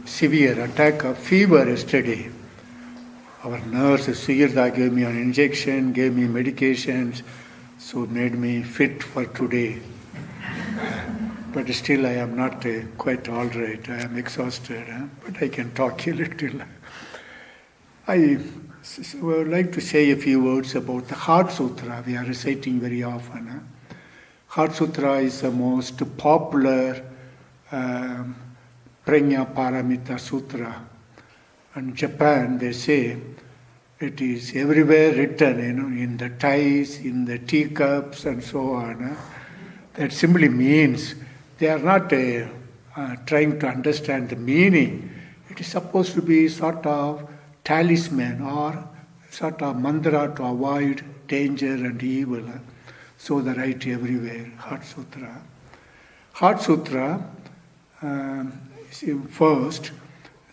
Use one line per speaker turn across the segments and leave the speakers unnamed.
Severe attack of fever yesterday. Our nurse Suyirda gave me an injection, gave me medications, so made me fit for today. But still I am not quite all right. I am exhausted, but I can talk a little. I would like to say a few words about the Heart Sutra. We are reciting very often. Heart Sutra is the most popular Prajna Paramita Sutra. In Japan, they say it is everywhere written, in the ties, in the teacups, and so on. That simply means they are not trying to understand the meaning. It is supposed to be sort of talisman or sort of mantra to avoid danger and evil. So they write everywhere, Heart Sutra. Heart Sutra, first,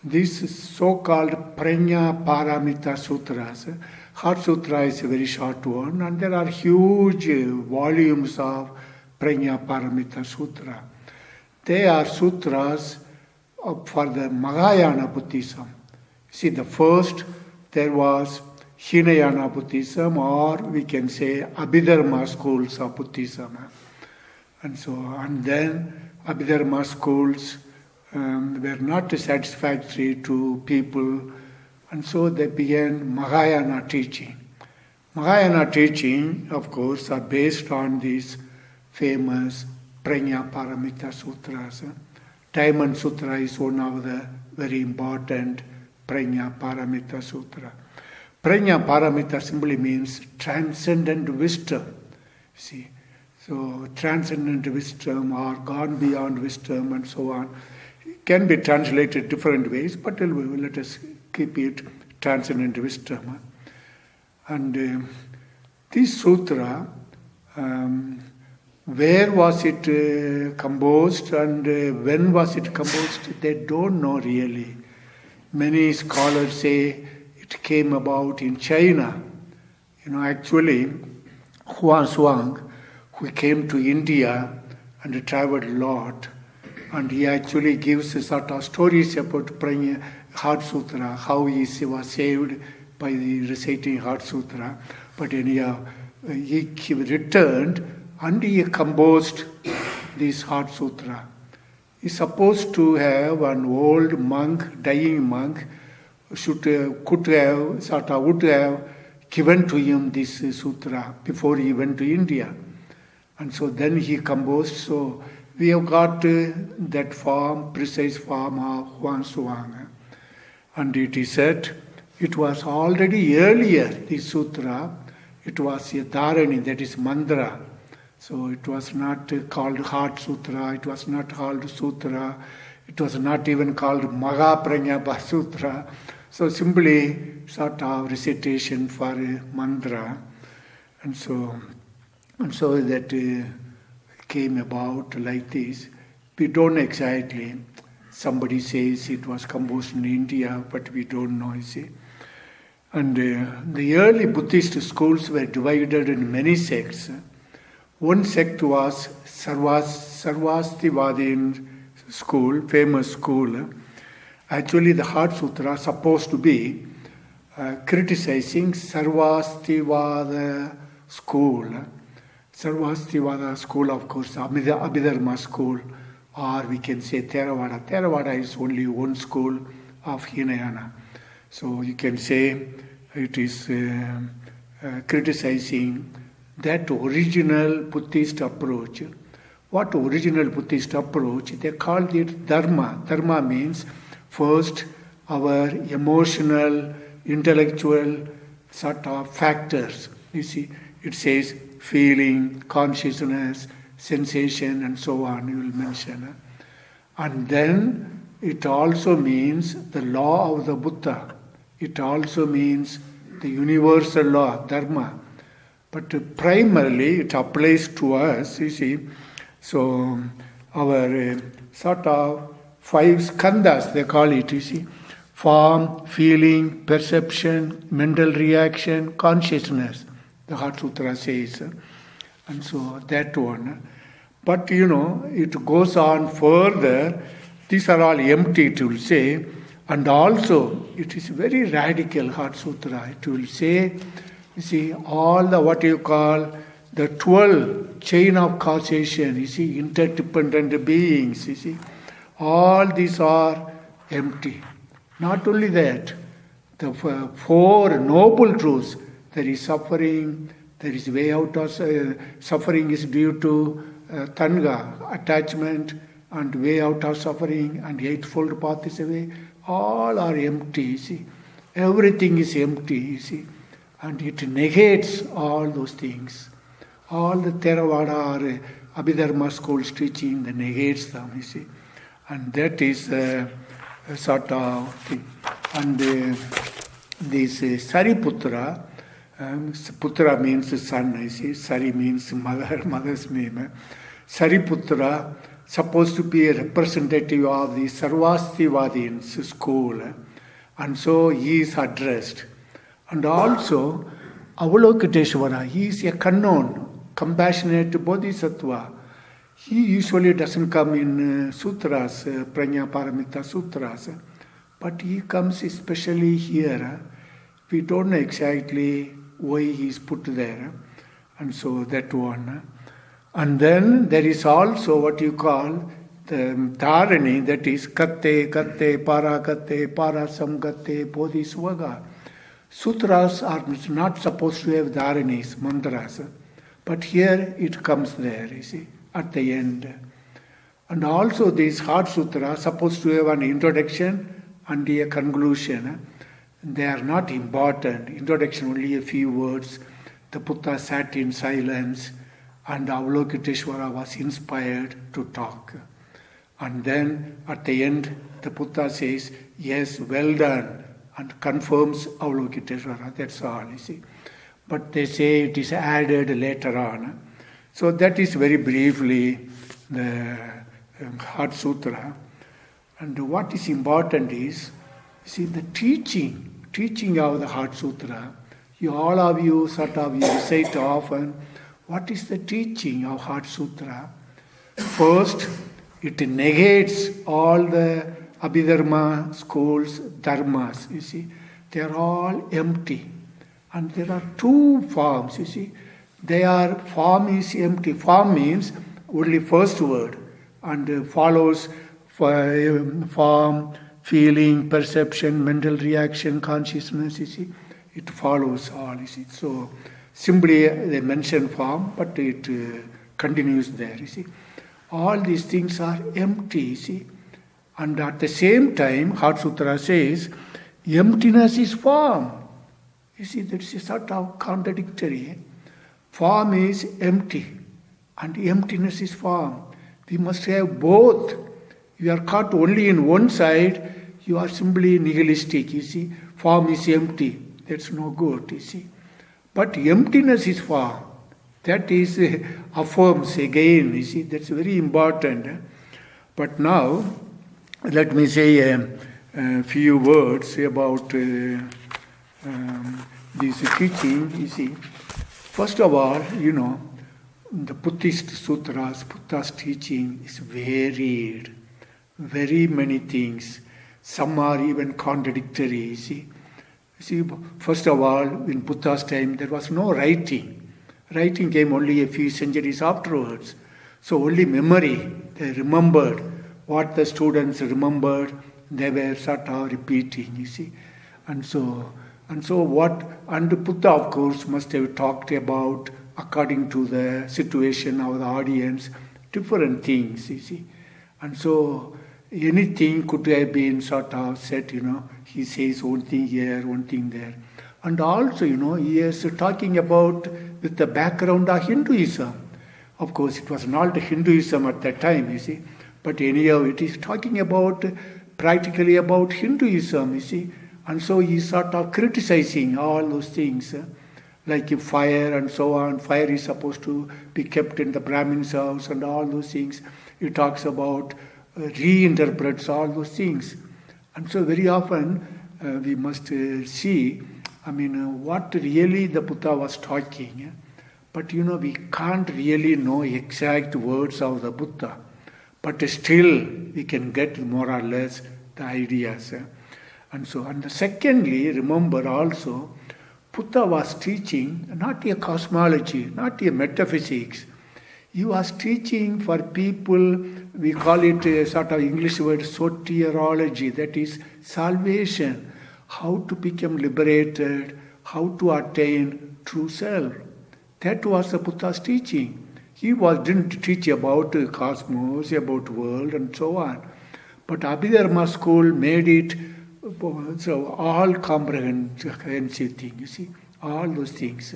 these so-called Prajna Paramita Sutras. Heart Sutra is a very short one, and there are huge volumes of Prajna Paramita Sutra. They are sutras for the Mahayana Buddhism. See, the first, there was Hinayana Buddhism, or we can say Abhidharma schools of Buddhism. And then Abhidharma schools were not satisfactory to people, and so they began Mahayana teaching. Mahayana teaching, of course, are based on these famous Prajna Paramita Sutras. Diamond Sutra is one of the very important Prajna Paramita Sutra. Prajna Paramita simply means transcendent wisdom. See, so transcendent wisdom or gone beyond wisdom and so on can be translated different ways, but let us keep it transcendent wisdom. And this sutra, where was it composed and when was it composed? They don't know really. Many scholars say it came about in China. Actually, Huanshuang, who came to India and traveled a lot, and he actually gives a sort of stories about Heart Sutra, how he was saved by the reciting Heart Sutra. But anyhow, he returned and he composed this Heart Sutra. He's supposed to have an old monk, dying monk, would have given to him this sutra before he went to India. And so then he composed. So we have got that form, precise form of Huanshuang. And it is said, it was already earlier, this sutra, it was a dharani, that is mantra. So it was not called Heart Sutra, it was not called Sutra, it was not even called Mahaprajna Sutra. So simply sort of recitation for a mantra. And so that came about like this. We don't know exactly. Somebody says it was composed in India, but we don't know, you see. And the early Buddhist schools were divided in many sects. One sect was Sarvastivadin school, famous school. Actually, the Heart Sutra is supposed to be criticizing Sarvastivada school. Sarvastivada school, of course, Abhidharma school, or we can say Theravada. Theravada is only one school of Hinayana. So you can say it is criticizing that original Buddhist approach. What original Buddhist approach? They called it Dharma. Dharma means first our emotional, intellectual sort of factors. You see, it says feeling, consciousness, sensation, and so on, you will mention. And then it also means the law of the Buddha. It also means the universal law, Dharma. But primarily it applies to us, you see. So our sort of 5 skandhas, they call it, you see. Form, feeling, perception, mental reaction, consciousness, the Heart Sutra says. And so that one. But it goes on further. These are all empty, it will say. And also, it is very radical, Heart Sutra. It will say, you see, all the what you call the 12 chain of causation, you see, interdependent beings, you see, all these are empty. Not only that, the 4 noble truths, there is suffering, there is way out of suffering is due to tanga, attachment, and way out of suffering, and eightfold path is a way. All are empty, you see. Everything is empty, you see. And it negates all those things. All the Theravada or Abhidharma schools teaching, that negates them, you see. And that is a sort of thing. And this Sariputra, Putra means son, you see. Sari means mother, mother's name. Sariputra, supposed to be a representative of the Sarvastivadins school. And so he is addressed. And also, Avalokiteshvara, he is a Kannon, compassionate Bodhisattva. He usually doesn't come in sutras, Prajna Paramita sutras, but he comes especially here. We don't know exactly why he is put there. And so that one. And then there is also what you call the dharani, that is katte, katte, para katte, para samgatte, bodhisvaga. Sutras are not supposed to have dharanis, mantras, but here it comes there, you see, at the end. And also this Heart Sutra supposed to have an introduction and a conclusion. They are not important. Introduction only a few words. The Buddha sat in silence and Avalokiteshvara was inspired to talk. And then at the end the Buddha says, yes, well done, and confirms Avalokiteshvara. That's all, you see. But they say it is added later on. So that is very briefly the Heart Sutra. And what is important is, see, the teaching of the Heart Sutra. All of you recite often, what is the teaching of Heart Sutra? First, it negates all the Abhidharma schools, dharmas, you see. They are all empty. And there are 2 forms, you see. Form is empty. Form means only first word and follows form, feeling, perception, mental reaction, consciousness, you see. It follows all, you see. So simply they mention form, but it continues there, you see. All these things are empty, you see. And at the same time, Heart Sutra says, emptiness is form. You see, that's a sort of contradictory. Form is empty, and emptiness is form. We must have both. You are caught only in one side, you are simply nihilistic, you see. Form is empty, that's no good, you see. But emptiness is form. That is affirms again, you see. That's very important. But now, let me say a few words about this teaching, you see. First of all, the Buddhist sutras, Buddha's teaching is varied. Very many things. Some are even contradictory, you see. First of all, in Buddha's time, there was no writing. Writing came only a few centuries afterwards. So only memory, they remembered what the students remembered, they were sort of repeating, you see. And Buddha, of course, must have talked about, according to the situation of the audience, different things, you see. And so anything could have been sort of said, he says one thing here, one thing there. And also, he is talking about with the background of Hinduism. Of course, it was not Hinduism at that time, you see. But anyhow, it is talking about, practically about Hinduism, you see. And so he is sort of criticizing all those things, like fire and so on. Fire is supposed to be kept in the Brahmin's house and all those things. He talks about reinterprets all those things. And so very often we must see, what really the Buddha was talking. But we can't really know exact words of the Buddha. But still we can get more or less the ideas. And secondly, remember also, Buddha was teaching not a cosmology, not a metaphysics. He was teaching for people, we call it a sort of English word, soteriology, that is salvation, how to become liberated, how to attain true self. That was the Buddha's teaching. He didn't teach about cosmos, about world and so on. But Abhidharma school made it so all comprehensive thing, you see, all those things.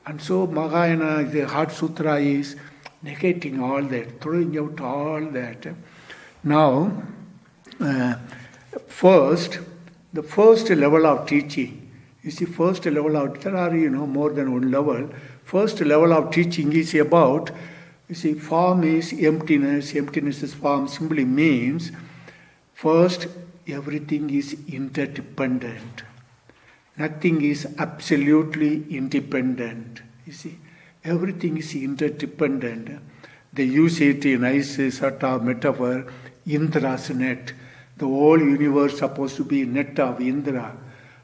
And so Mahayana, the Heart Sutra is negating all that, throwing out all that. Now, the first level of teaching, you see, first level of, there are, more than one level. First level of teaching is about, you see, form is emptiness. Emptiness is form simply means, first, everything is interdependent. Nothing is absolutely independent. You see, everything is interdependent. They use it in nice sort of metaphor, Indra's net. The whole universe supposed to be net of Indra.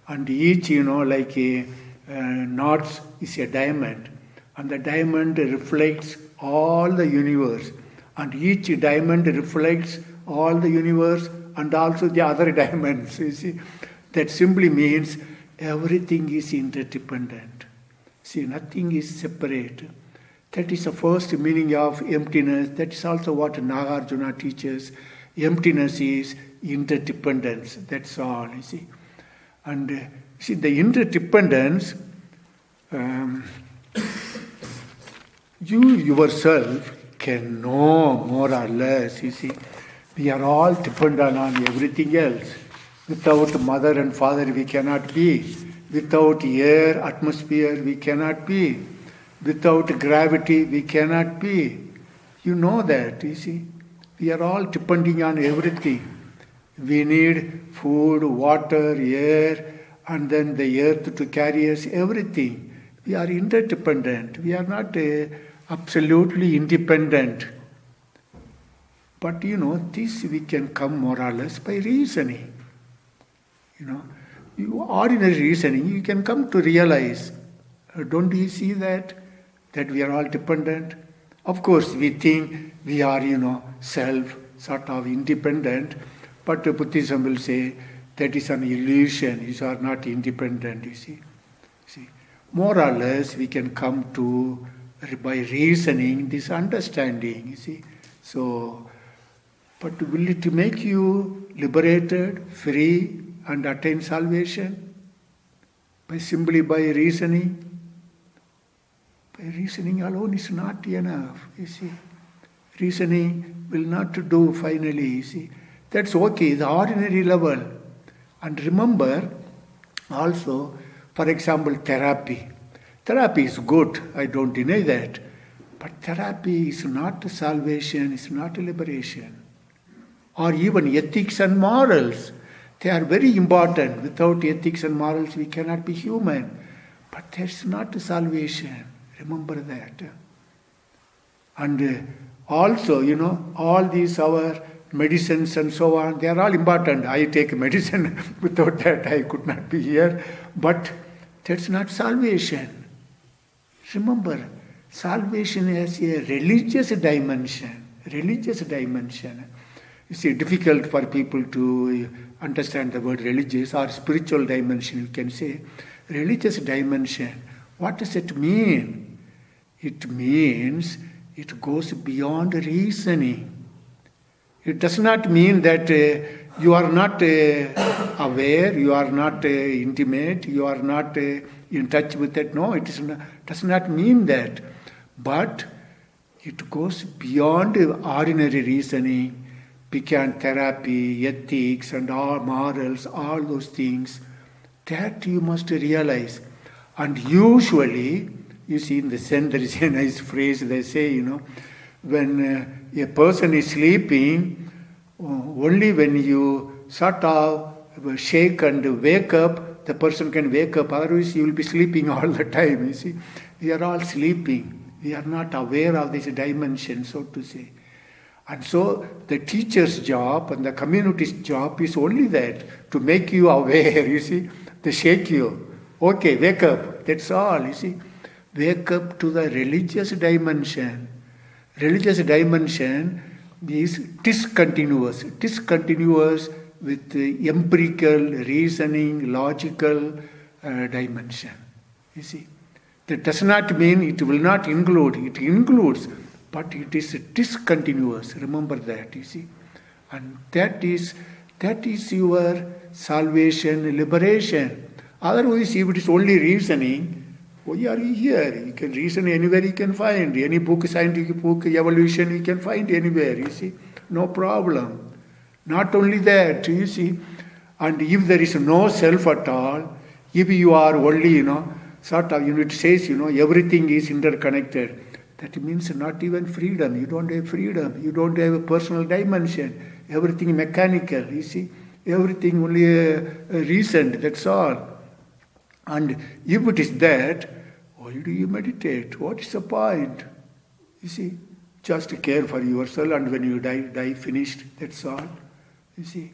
And each, like a knot is a diamond. And the diamond reflects all the universe. And each diamond reflects all the universe and also the other diamonds. You see, that simply means everything is interdependent. See, nothing is separate. That is the first meaning of emptiness. That is also what Nagarjuna teaches. Emptiness is interdependence. That's all, you see. And see, the interdependence, you yourself can know more or less, you see. We are all dependent on everything else. Without mother and father, we cannot be. Without air, atmosphere, we cannot be. Without gravity, we cannot be. You know that, you see. We are all depending on everything. We need food, water, air, and then the earth to carry us, everything. We are interdependent. We are not absolutely independent. But this we can come more or less by reasoning. Ordinary reasoning, you can come to realize. Don't you see that we are all dependent? Of course, we think we are, self, sort of independent. But Buddhism will say that is an illusion. You are not independent, you see. More or less, we can come to, by reasoning, this understanding, you see. So, but will it make you liberated, free, and attain salvation? Simply by reasoning? By reasoning alone is not enough, you see. Reasoning will not do finally, you see. That's okay, the ordinary level. And remember, also, for example, therapy. Therapy is good, I don't deny that. But therapy is not salvation, it's not liberation. Or even ethics and morals. They are very important. Without ethics and morals, we cannot be human. But that's not salvation. Remember that. And also, all these our medicines and so on, they are all important. I take medicine. Without that, I could not be here. But that's not salvation. Remember, salvation has a religious dimension. Religious dimension. You see, difficult for people to understand the word religious or spiritual dimension, you can say. Religious dimension. What does it mean? It means it goes beyond reasoning. It does not mean that you are not aware, you are not intimate, you are not in touch with it. No, it does not mean that. But it goes beyond ordinary reasoning, began therapy, ethics, and all morals, all those things. That you must realize. And usually, you see in the Zen, there is a nice phrase they say, when a person is sleeping, Only when you sort of shake and wake up, the person can wake up. Otherwise, you will be sleeping all the time. You see, we are all sleeping. We are not aware of this dimension, so to say. And so the teacher's job and the community's job is only that, to make you aware, you see, to shake you. Okay, wake up. That's all, you see. Wake up to the religious dimension. Religious dimension is discontinuous with empirical, reasoning, logical dimension. You see, that does not mean it will not include. It includes, but it is discontinuous. Remember that. You see, and that is your salvation, liberation. Otherwise, if it is only reasoning, why are you here? You can reason anywhere you can find. Any book, scientific book, evolution, you can find anywhere, you see. No problem. Not only that, you see. And if there is no self at all, if you are only, sort of, it says, everything is interconnected. That means not even freedom. You don't have freedom. You don't have a personal dimension. Everything mechanical, you see. Everything only reasoned, that's all. And if it is that, why do you meditate? What is the point? You see, just care for yourself, and when you die finished, that's all. You see.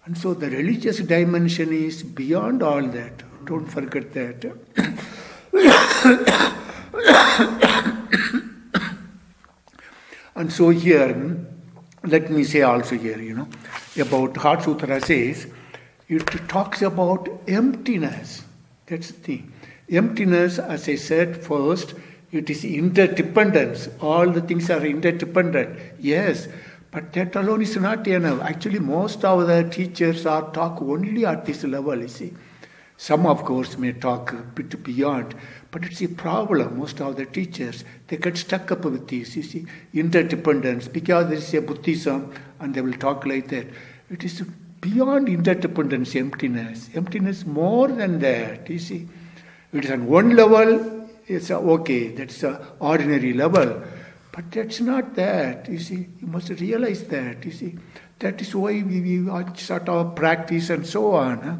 And so the religious dimension is beyond all that. Don't forget that. And so here, let me say also here, about Heart Sutra says, it talks about emptiness. That's the thing. Emptiness, as I said first, it is interdependence. All the things are interdependent. Yes, but that alone is not enough. Actually, most of the teachers are talk only at this level, you see. Some, of course, may talk a bit beyond, but it's a problem. Most of the teachers, they get stuck up with this, you see, interdependence, because there is a Buddhism, and they will talk like that. It is beyond interdependence, emptiness. Emptiness more than that, you see. It is on one level, it's okay, that's an ordinary level. But that's not that, you see. You must realize that, you see. That is why we sort of practice and so on. Huh?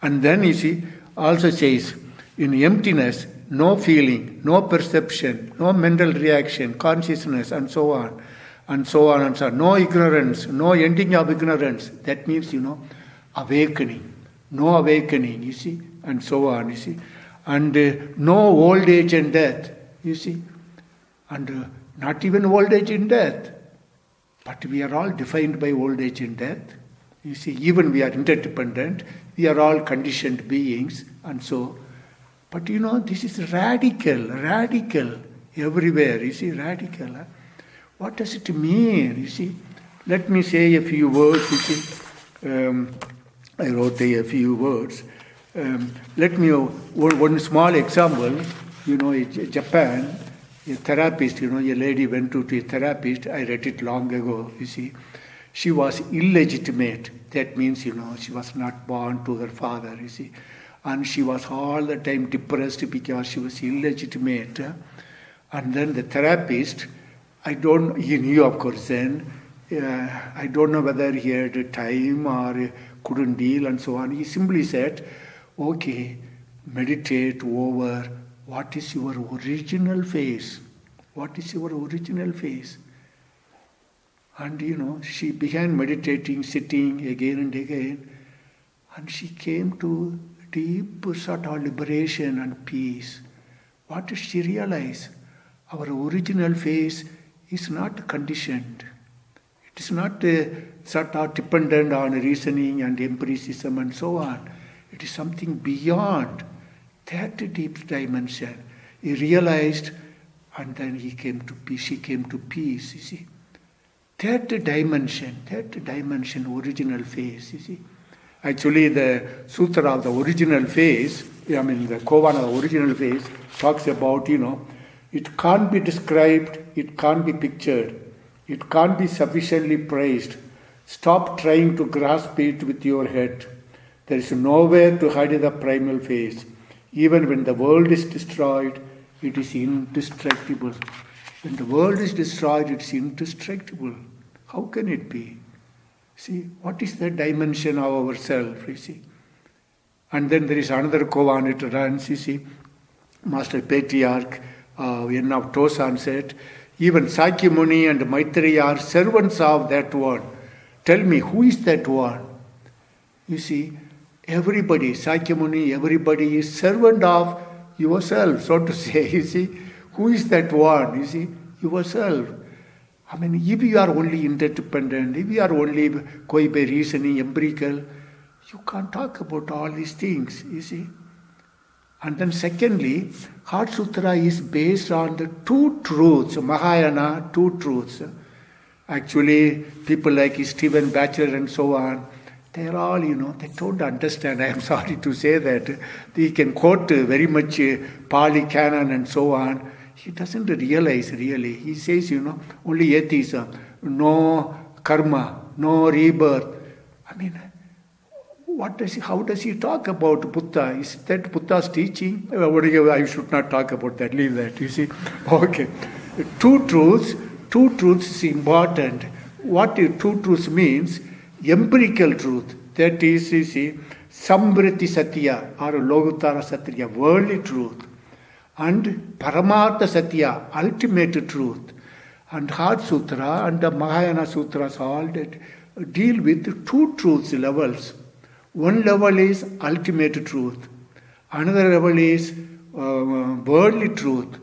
And then, you see, also says, in emptiness, no feeling, no perception, no mental reaction, consciousness, and so on. And so on and so on. No ignorance, no ending of ignorance. That means, awakening. No awakening, you see, and so on, you see. And no old age and death, you see. And not even old age and death. But we are all defined by old age and death. You see, even we are interdependent. We are all conditioned beings, and so. But this is radical everywhere, you see, radical. Huh? What does it mean, you see? Let me say a few words, you see. I wrote a few words. Let me, one small example, in Japan, a therapist, a lady went to a therapist, I read it long ago, you see. She was illegitimate. That means, she was not born to her father, you see. And she was all the time depressed because she was illegitimate. And then the therapist, he knew, of course, then, I don't know whether he had time or couldn't deal and so on. He simply said, okay, meditate over what is your original face. What is your original face? And, she began meditating, sitting again and again. And she came to deep sort of liberation and peace. What did she realize? Our original face is not conditioned. It is not sort of dependent on reasoning and empiricism and so on. It is something beyond that deep dimension. He realized, and then she came to peace, you see. That dimension, original face, you see. Actually, the Sutra of the original face, the koan of the original face, talks about, it can't be described, it can't be pictured, it can't be sufficiently praised. Stop trying to grasp it with your head. There is nowhere to hide the primal face. Even when the world is destroyed, it is indestructible. When the world is destroyed, it is indestructible. How can it be? See, what is the dimension of ourself, you see? And then there is another koan, it runs, you see. Master Patriarch N of Tosan said, even Sakyamuni and Maitreya are servants of that one. Tell me, who is that one? You see, everybody, Sakyamuni, everybody is servant of yourself, so to say, you see. Who is that one? You see, yourself. I mean, if you are only interdependent, if you are only going by reasoning, empirical, you can't talk about all these things, you see. And then secondly, Heart Sutra is based on the two truths, Mahayana, two truths. Actually, people like Stephen Batchelor and so on, they're all, they don't understand. I am sorry to say that. They can quote very much Pali Canon and so on. He doesn't realize really. He says, only atheism, no karma, no rebirth. I mean, how does he talk about Buddha? Is that Buddha's teaching? I should not talk about that. Leave that, you see. Okay. Two truths is important. What two truths means? Empirical truth. That is, you see, Samvriti Satya or Logutara Satya, worldly truth. And Paramartha Satya, ultimate truth. And Heart Sutra and the Mahayana Sutras all that deal with two truths levels. One level is ultimate truth. Another level is worldly truth.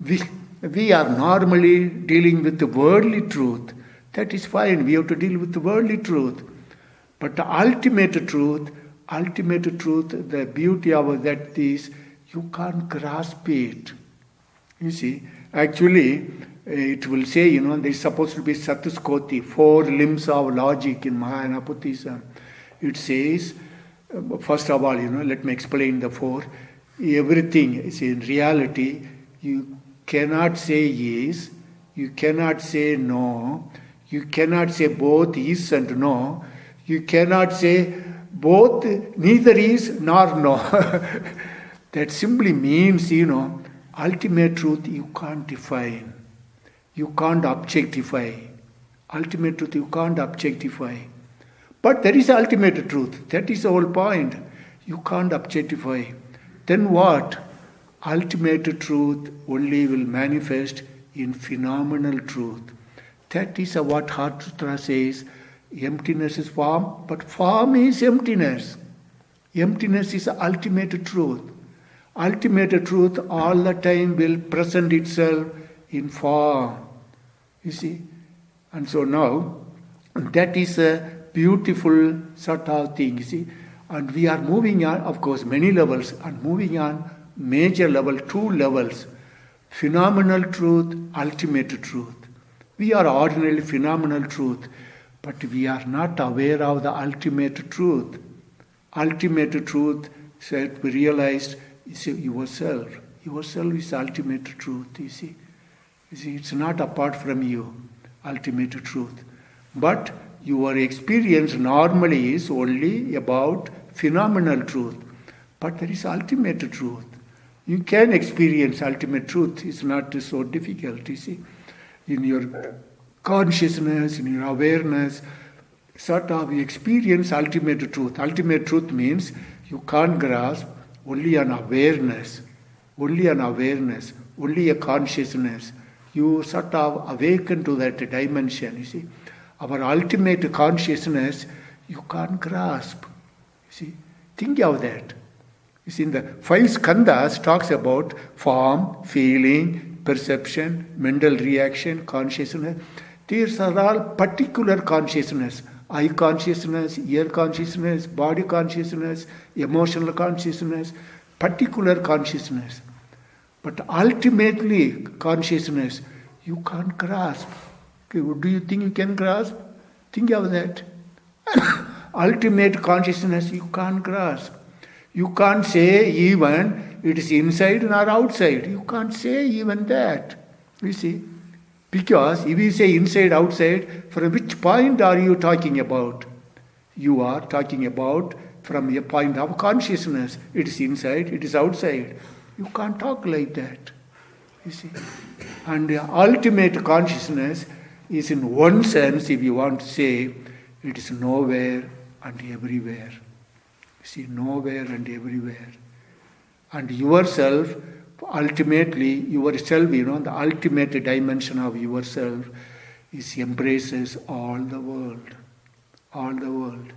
We are normally dealing with the worldly truth. That is fine. We have to deal with the worldly truth. But the ultimate truth, the beauty of that is you can't grasp it. You see, actually, it will say, there is supposed to be Satuskoti, 4 limbs of logic in Mahayana Buddhism. It says, first of all, let me explain the 4. Everything is in reality, you cannot say yes, you cannot say no, you cannot say both is and no, you cannot say both neither is nor no. That simply means, ultimate truth you can't define. You can't objectify. Ultimate truth you can't objectify. But there is ultimate truth. That is the whole point. You can't objectify. Then what? Ultimate truth only will manifest in phenomenal truth. That is what Heart Sutra says. Emptiness is form, but form is emptiness. Emptiness is the ultimate truth. Ultimate truth all the time will present itself in form. You see? And so now, that is a beautiful sort of thing, you see. And we are moving on, of course, many levels, and moving on major level, 2 levels. Phenomenal truth, ultimate truth. We are ordinarily phenomenal truth, but we are not aware of the ultimate truth. Ultimate truth, we realized, is yourself. Yourself is ultimate truth, you see. You see, it's not apart from you, ultimate truth. But your experience normally is only about phenomenal truth. But there is ultimate truth. You can experience ultimate truth. It's not so difficult, you see. In your consciousness, in your awareness, sort of you experience ultimate truth. Ultimate truth means you can't grasp only an awareness, only a consciousness. You sort of awaken to that dimension, you see. Our ultimate consciousness, you can't grasp. You see, think of that. You see, in the 5 skandhas talks about form, feeling, perception, mental reaction, consciousness. These are all particular consciousness. Eye consciousness, ear consciousness, body consciousness, emotional consciousness, particular consciousness. But ultimately, consciousness, you can't grasp. Okay, do you think you can grasp? Think of that. Ultimate consciousness, you can't grasp. You can't say even it is inside or outside. You can't say even that. You see? Because if you say inside, outside, from which point are you talking about? You are talking about from a point of consciousness. It is inside, it is outside. You can't talk like that. You see? And the ultimate consciousness, is in one sense, if you want to say, it is nowhere and everywhere. You see, nowhere and everywhere. And yourself, ultimately, yourself, the ultimate dimension of yourself is embraces all the world. All the world.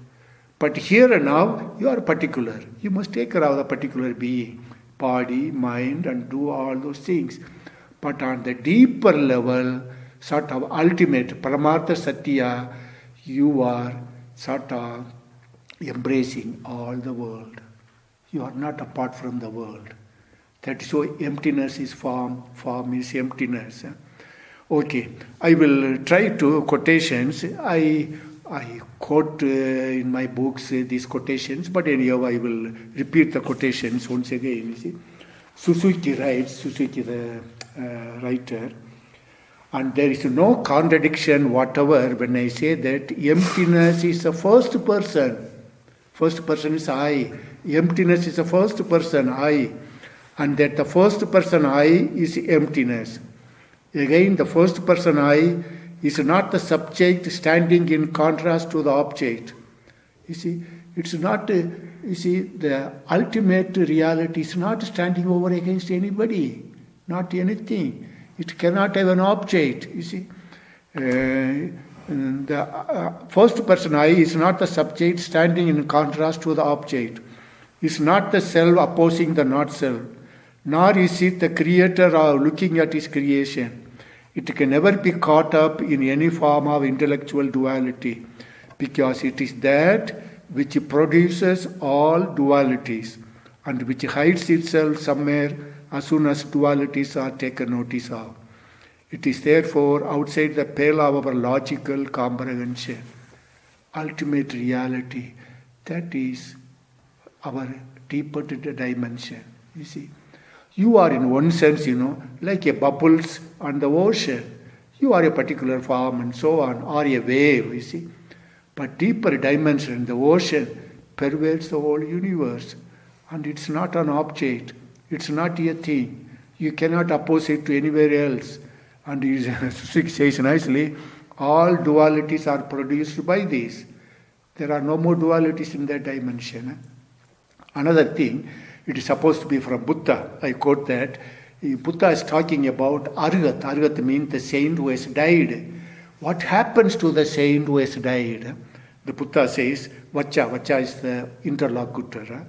But here and now, you are particular. You must take care of the particular being, body, mind, and do all those things. But on the deeper level, sort of ultimate, Paramartha Satya, you are sort of embracing all the world. You are not apart from the world. That is why emptiness is form, form is emptiness. Okay, I will try to quotations. I quote in my books these quotations, but anyhow I will repeat the quotations once again. You see, Suzuki writes, Suzuki the writer, and there is no contradiction whatever when I say that emptiness is the first person. First person is I. Emptiness is the first person, I. And that the first person I is emptiness. Again, the first person I is not the subject standing in contrast to the object. You see, it's not, the ultimate reality is not standing over against anybody, not anything. It cannot have an object, you see. The first person I is not the subject standing in contrast to the object. It's not the self opposing the not self. Nor is it the creator or looking at his creation. It can never be caught up in any form of intellectual duality, because it is that which produces all dualities and which hides itself somewhere as soon as dualities are taken notice of. It is therefore outside the pale of our logical comprehension. Ultimate reality, that is our deeper dimension. You see, you are in one sense, like a bubbles on the ocean. You are a particular form and so on, or a wave, you see. But deeper dimension, the ocean pervades the whole universe. And it's not an object. It's not a thing. You cannot oppose it to anywhere else. And Suzuki says nicely, all dualities are produced by this. There are no more dualities in that dimension. Another thing, it is supposed to be from Buddha. I quote that. Buddha is talking about Arhat. Arhat means the saint who has died. What happens to the saint who has died? The Buddha says, Vacha. Vacha is the interlocutor.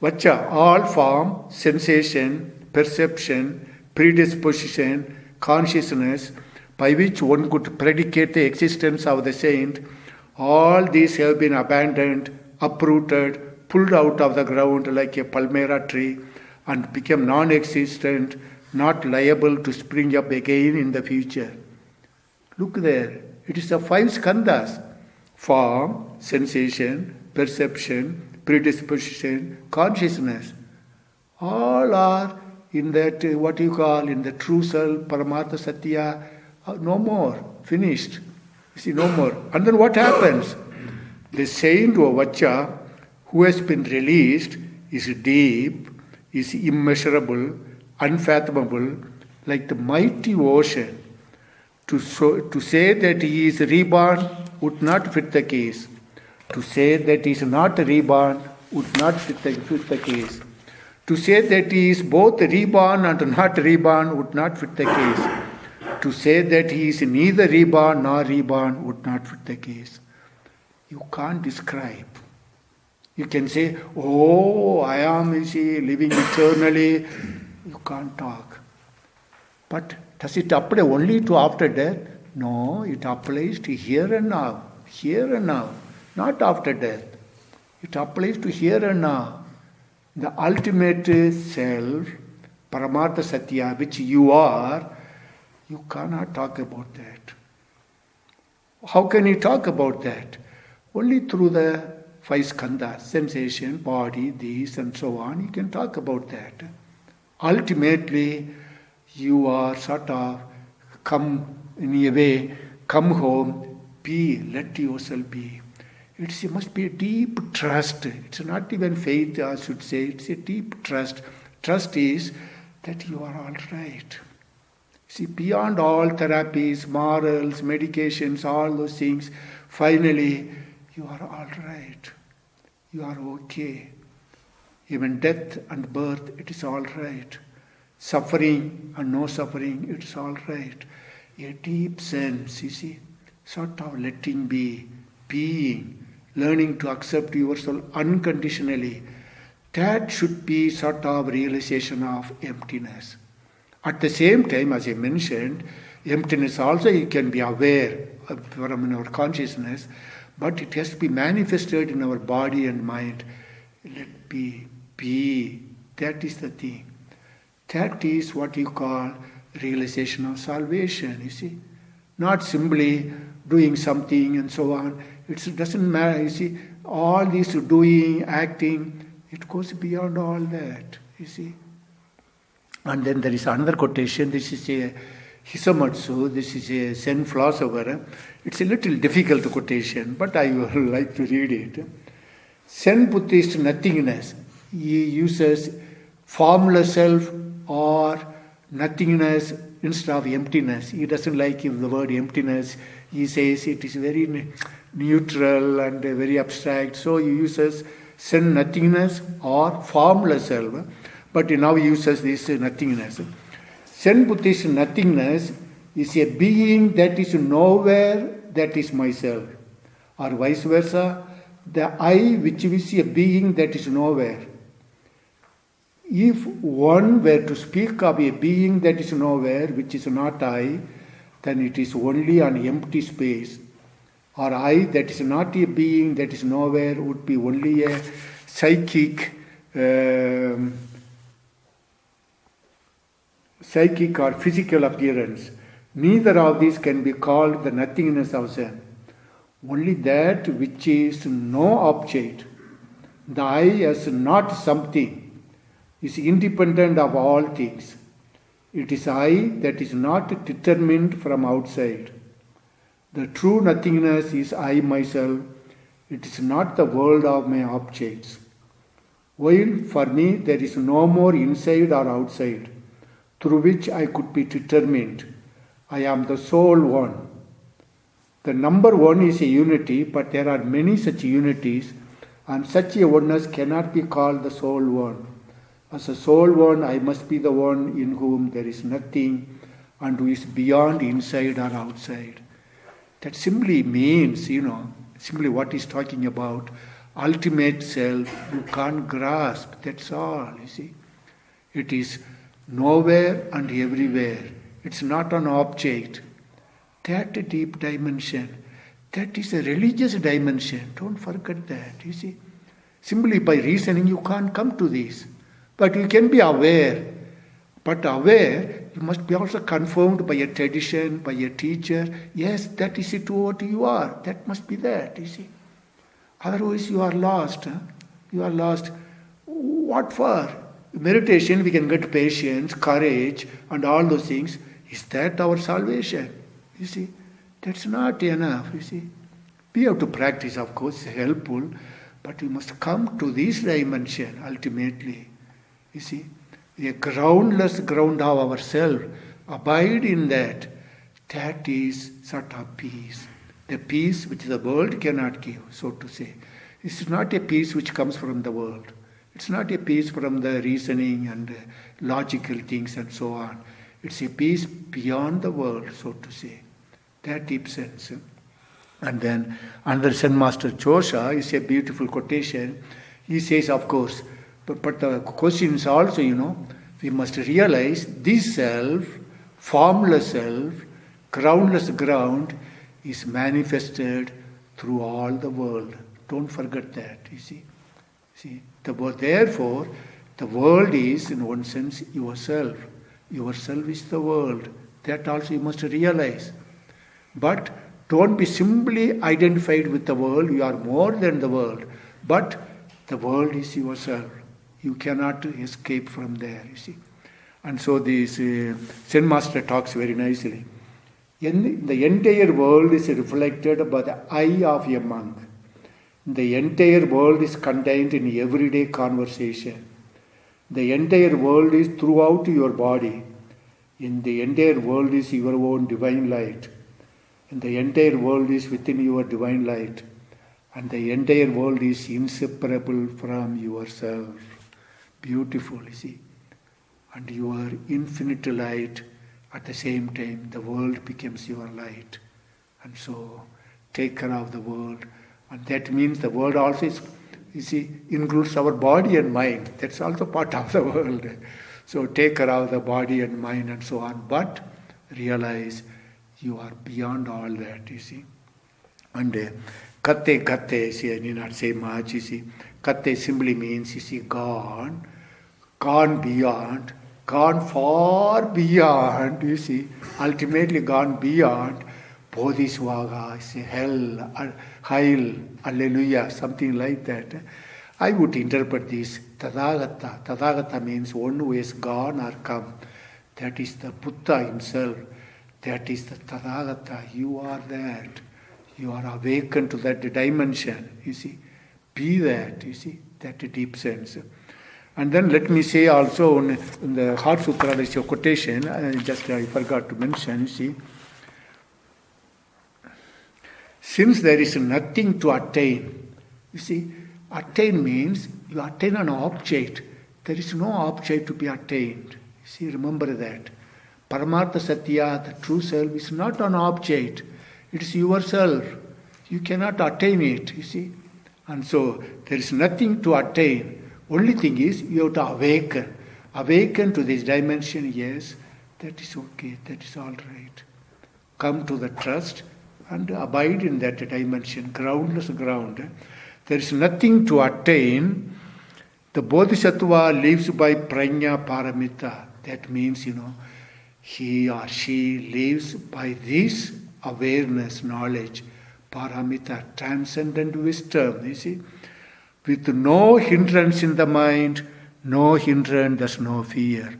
Vacha, all form, sensation, perception, predisposition, consciousness, by which one could predicate the existence of the saint, all these have been abandoned, uprooted, pulled out of the ground like a palmyra tree and become non-existent, not liable to spring up again in the future. Look there. It is the 5 skandhas. Form, sensation, perception, predisposition, consciousness. All are in that, what you call, in the true self, Paramartha Satya, no more, finished. You see, no more. And then what happens? The saint or Vacha, who has been released, is deep, is immeasurable, unfathomable, like the mighty ocean. To say that he is reborn would not fit the case. To say that he is not reborn would not fit the case. To say that he is both reborn and not reborn would not fit the case. To say that he is neither reborn nor reborn would not fit the case. You can't describe. You can say, oh, I am living eternally. You can't talk. But does it apply only to after death? No, it applies to here and now. Here and now. Not after death. It applies to here and now. The ultimate self, Paramartha Satya, which you are, you cannot talk about that. How can you talk about that? Only through the 5 skandhas, sensation, body, these and so on, you can talk about that. Ultimately, you are sort of come in a way, come home, be, let yourself be. It must be a deep trust. It's not even faith, I should say. It's a deep trust. Trust is that you are all right. See, beyond all therapies, morals, medications, all those things, finally, you are all right. You are okay. Even death and birth, it is all right. Suffering and no suffering, it is all right. A deep sense, you see, sort of letting be, being, learning to accept yourself unconditionally. That should be sort of realization of emptiness. At the same time, as I mentioned, emptiness also you can be aware from our consciousness, but it has to be manifested in our body and mind. Let be. That is the thing. That is what you call realization of salvation, you see. Not simply doing something and so on. It doesn't matter, you see. All this doing, acting, it goes beyond all that, you see. And then there is another quotation. This is a Hisamatsu. This is a Zen philosopher. It's a little difficult quotation, but I would like to read it. Zen Buddhist nothingness. He uses formless self or nothingness instead of emptiness. He doesn't like the word emptiness. He says it is very neutral and very abstract. So he uses Zen nothingness or formless self. But he now uses this nothingness. Zen Buddhist nothingness is a being that is nowhere, that is myself. Or vice versa, the I which is a being that is nowhere. If one were to speak of a being that is nowhere, which is not I, then it is only an empty space. Or I that is not a being that is nowhere would be only a psychic or physical appearance. Neither of these can be called the nothingness of Zen. Only that which is no object. The I is not something, is independent of all things. It is I that is not determined from outside. The true nothingness is I myself. It is not the world of my objects. While for me there is no more inside or outside through which I could be determined. I am the sole one. The number one is a unity, but there are many such unities, and such a oneness cannot be called the sole one. As a sole one, I must be the one in whom there is nothing and who is beyond inside or outside. That simply means, simply what he's talking about, ultimate self, you can't grasp, that's all, you see. It is nowhere and everywhere. It's not an object. That deep dimension, that is a religious dimension. Don't forget that, you see. Simply by reasoning you can't come to this. But you can be aware. But aware, you must be also confirmed by a tradition, by a teacher. Yes, that is it what you are. That must be that, you see. Otherwise you are lost. You are lost. What for? Meditation, we can get patience, courage, and all those things. Is that our salvation? You see, that's not enough, you see. We have to practice, of course, it's helpful, but we must come to this dimension ultimately. You see, a groundless ground of ourselves, abide in that. That is sort of peace. The peace which the world cannot give, so to say. This is not a peace which comes from the world. It's not a peace from the reasoning and logical things and so on. It's a peace beyond the world, so to say. That deep sense. And then under Zen Master Chosha is a beautiful quotation. He says, of course, but the question is also, we must realize this self, formless self, groundless ground, is manifested through all the world. Don't forget that, you see. Therefore, the world is, in one sense, yourself. Yourself is the world. That also you must realize. But don't be simply identified with the world. You are more than the world. But the world is yourself. You cannot escape from there, you see. And so this Zen Master talks very nicely. The entire world is reflected by the eye of a monk. The entire world is contained in everyday conversation. The entire world is throughout your body. In the entire world is your own divine light. And the entire world is within your divine light. And the entire world is inseparable from yourself. Beautiful, you see. And your infinite light, at the same time, the world becomes your light. And so, take care of the world. And that means the world also is, you see, includes our body and mind. That's also part of the world. So take care of the body and mind and so on. But realize you are beyond all that, you see. And katte, see, I need not say much, you see. Katte simply means, you see, gone beyond, gone far beyond, you see, ultimately gone beyond. Bodhisvaga, say hell, Heil, Alleluia, something like that. I would interpret this Tathagata. Tathagata means one who is gone or come. That is the Buddha himself. That is the Tathagata. You are that. You are awakened to that dimension. You see, be that. You see, that deep sense. And then let me say also in the Heart Sutra, there is a quotation. I forgot to mention. You see. Since there is nothing to attain, you see, attain means you attain an object. There is no object to be attained. You see, remember that. Paramartha Satya, the true self, is not an object. It is yourself. You cannot attain it, you see. And so, there is nothing to attain. Only thing is, you have to awaken. Awaken to this dimension, yes, that is okay, that is all right. Come to the trust and abide in that dimension, groundless ground. There is nothing to attain. The Bodhisattva lives by prajna paramita. That means, he or she lives by this awareness, knowledge, paramita, transcendent wisdom, you see. With no hindrance in the mind, no hindrance, there's no fear.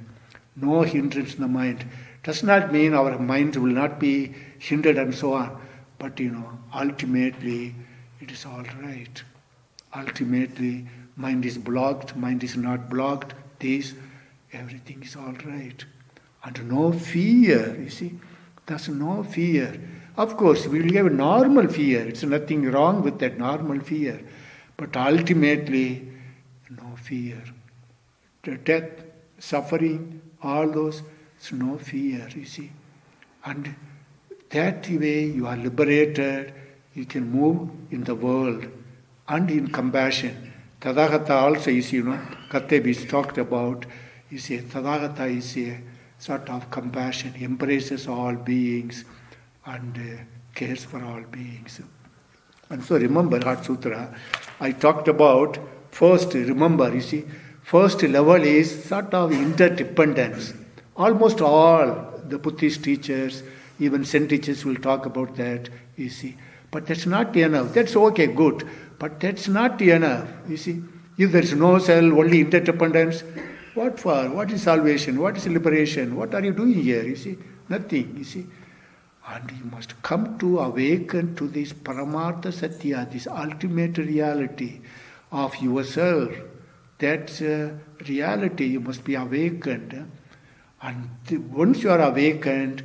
No hindrance in the mind. Does not mean our mind will not be hindered and so on. But ultimately, it is all right. Ultimately, mind is blocked, mind is not blocked. Everything is all right. And no fear, you see. There's no fear. Of course, we will have a normal fear. It's nothing wrong with that normal fear. But ultimately, no fear. The death, suffering, all those, it's no fear, you see. And that way you are liberated, you can move in the world and in compassion. Tathagata also is, Katte is talked about, Tathagata is a sort of compassion, embraces all beings and cares for all beings. And so remember, Heart Sutra, I talked about first level is sort of interdependence. Almost all the Buddhist teachers, even Zen teachers will talk about that, you see. But that's not enough. That's okay, good. But that's not enough, you see. If there is no self, only interdependence, what for? What is salvation? What is liberation? What are you doing here, you see? Nothing, you see. And you must come to awaken to this Paramartha Satya, this ultimate reality of yourself. That's reality, you must be awakened. And once you are awakened,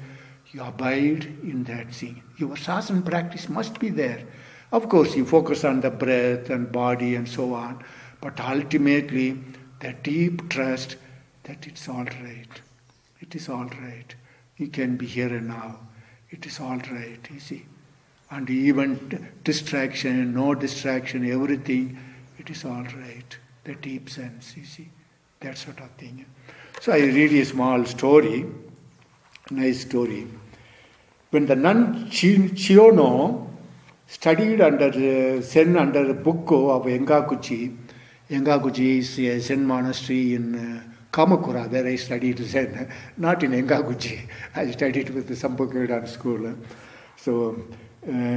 you abide in that thing. Your sasana practice must be there. Of course, you focus on the breath and body and so on. But ultimately, the deep trust that it's all right. It is all right. You can be here and now. It is all right, you see. And even distraction, no distraction, everything, it is all right. The deep sense, you see. That sort of thing. So I read a small story, nice story. When the nun Chiono studied under Zen under the Bukko of Engakuchi is a Zen monastery in Kamakura, where I studied Zen, not in Engakuchi. I studied with the Sampurkirtan school. So,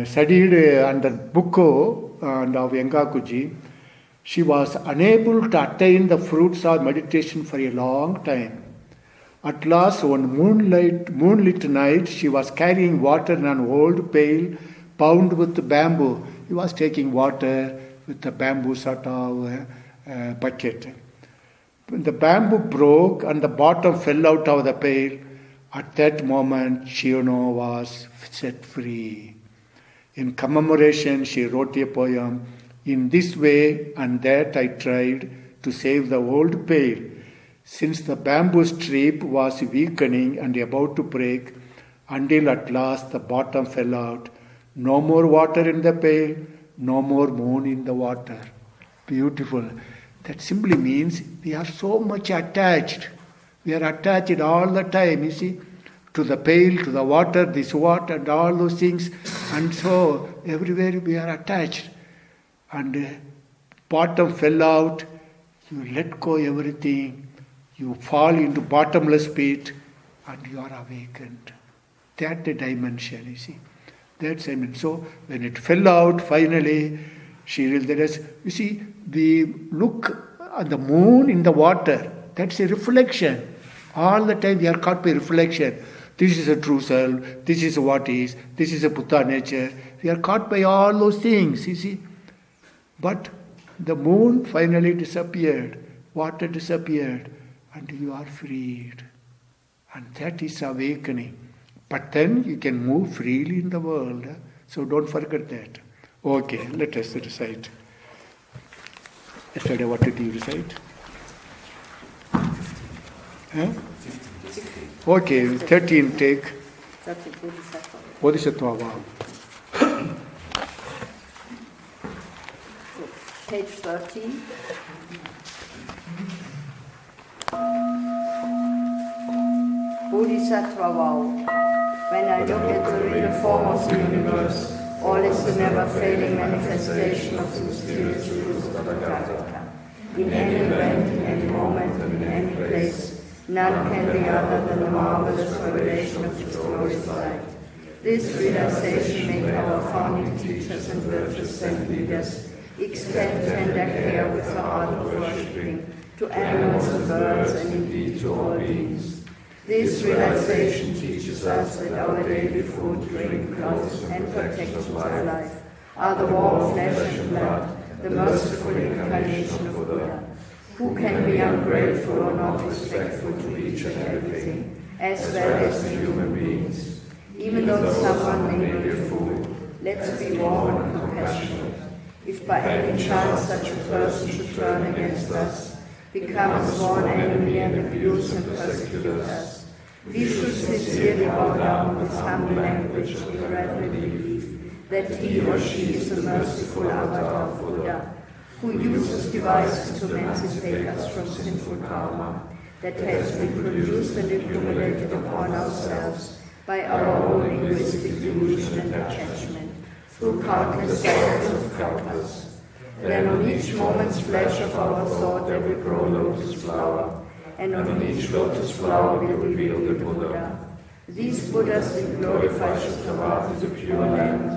studied under Bukko and of Engakuchi. She was unable to attain the fruits of meditation for a long time. At last, one moonlit night, she was carrying water in an old pail bound with bamboo. He was taking water with the bamboo sort of bucket. When the bamboo broke and the bottom fell out of the pail, At that moment, Shiono was set free. In commemoration, she wrote a poem. In this way and that I tried to save the old pail. Since the bamboo strip was weakening and about to break, until at last the bottom fell out. No more water in the pail, no more moon in the water. Beautiful. That simply means we are so much attached. We are attached all the time, you see, to the pail, to the water, this water, and all those things. And so everywhere we are attached. And bottom fell out, you let go everything, you fall into bottomless pit, and you are awakened. That's the dimension, you see. That's, so when it fell out, finally, she realized, you see, we look at the moon in the water. That's a reflection. All the time we are caught by reflection. This is a true self. This is what is. This is a Buddha nature. We are caught by all those things, you see. But the moon finally disappeared. Water disappeared. And you are freed. And that is awakening. But then you can move freely in the world. So don't forget that. Okay, let us recite. Yesterday, what did you recite? Huh? Okay, 13 take. Bodhisattva vow.
Page 13. Bodhisattva vow. When I look at the real form of the universe, all is the never-failing manifestation of the mysterious truth of the Tathagata. In any event, in any moment, and in any place, none can be other than the marvelous revelation of its glorious light. This realization made our founding teachers and virtuous saint leaders expend tender care with the art of worshipping to animals and birds and indeed to all beings. This realization teaches us that our daily food, drink, clothes, and protections of life are the warm flesh and blood, the merciful incarnation of Buddha. Who can be ungrateful or not respectful to each and everything, as well as the human beings? Even though someone may be a fool, let's be warm and compassionate. If by any chance such a person should turn against us, become a sworn enemy and abuse and persecute us, we should sincerely bow down with humble language and reverently believe that he or she is a merciful avatar of Buddha, who uses devices to emancipate us from sinful karma that has been produced and accumulated upon ourselves by our own egoistic delusion and attachment through countless cycles of kalpas. Then on each moment's flash of our thought there will grow a lotus flower, and on each lotus flower will reveal the Buddha. These Buddhas will glorify Sutra, the pure land,